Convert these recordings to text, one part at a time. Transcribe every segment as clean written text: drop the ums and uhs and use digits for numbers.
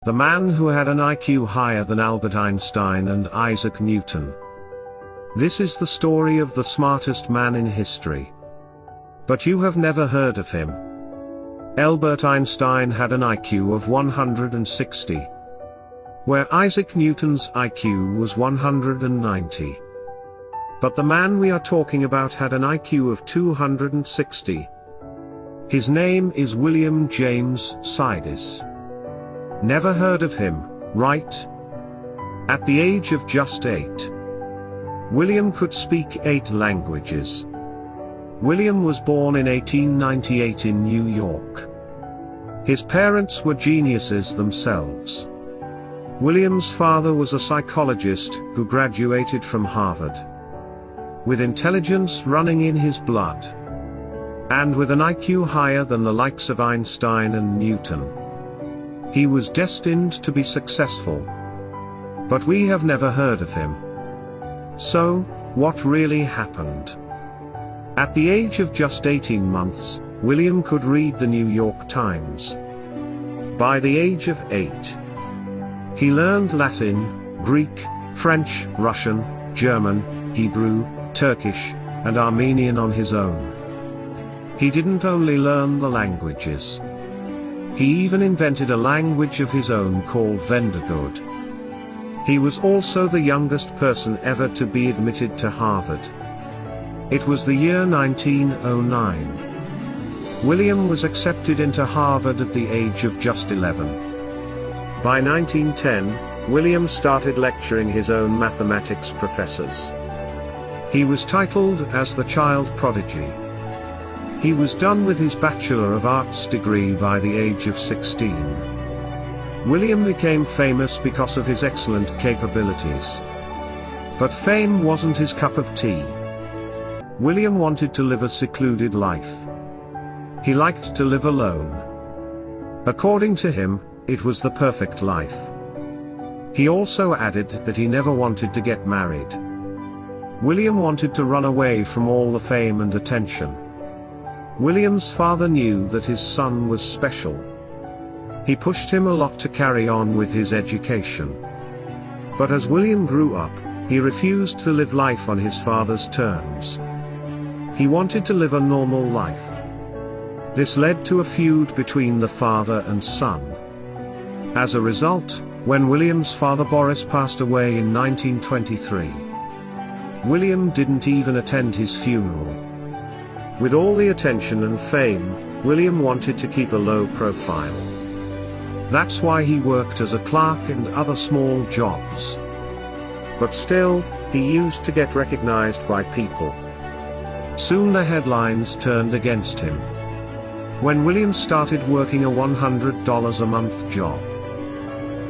The man who had an IQ higher than Albert Einstein and Isaac Newton. This is the story of the smartest man in history. But you have never heard of him. Albert Einstein had an IQ of 160, where Isaac Newton's IQ was 190. But the man we are talking about had an IQ of 260. His name is William James Sidis. Never heard of him, right? At the age of just 8, William could speak 8 languages. William was born in 1898 in New York. His parents were geniuses themselves. William's father was a psychologist who graduated from Harvard, with intelligence running in his blood, and with an IQ higher than the likes of Einstein and Newton. He was destined to be successful. But we have never heard of him. So, what really happened? At the age of just 18 months, William could read the New York Times. By the age of 8, he learned Latin, Greek, French, Russian, German, Hebrew, Turkish, and Armenian on his own. He didn't only learn the languages. He even invented a language of his own called Vendergood. He was also the youngest person ever to be admitted to Harvard. It was the year 1909. William was accepted into Harvard at the age of just 11. By 1910, William started lecturing his own mathematics professors. He was titled as the child prodigy. He was done with his Bachelor of Arts degree by the age of 16. William became famous because of his excellent capabilities. But fame wasn't his cup of tea. William wanted to live a secluded life. He liked to live alone. According to him, it was the perfect life. He also added that he never wanted to get married. William wanted to run away from all the fame and attention. William's father knew that his son was special. He pushed him a lot to carry on with his education. But as William grew up, he refused to live life on his father's terms. He wanted to live a normal life. This led to a feud between the father and son. As a result, when William's father Boris passed away in 1923, William didn't even attend his funeral. With all the attention and fame, William wanted to keep a low profile. That's why he worked as a clerk and other small jobs. But still, he used to get recognized by people. Soon the headlines turned against him. When William started working a $100 a month job,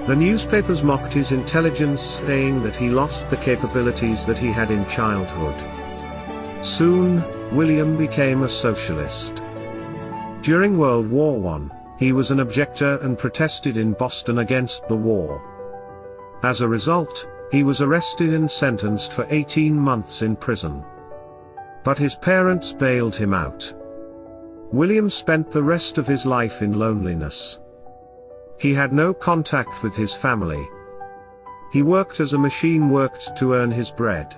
the newspapers mocked his intelligence, saying that he lost the capabilities that he had in childhood. Soon, William became a socialist. During World War I, he was an objector and protested in Boston against the war. As a result, he was arrested and sentenced for 18 months in prison. But his parents bailed him out. William spent the rest of his life in loneliness. He had no contact with his family. He worked as a machine worked to earn his bread.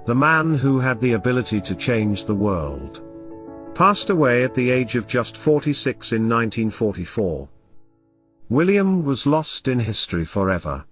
The man who had the ability to change the world passed away at the age of just 46 in 1944. William was lost in history forever.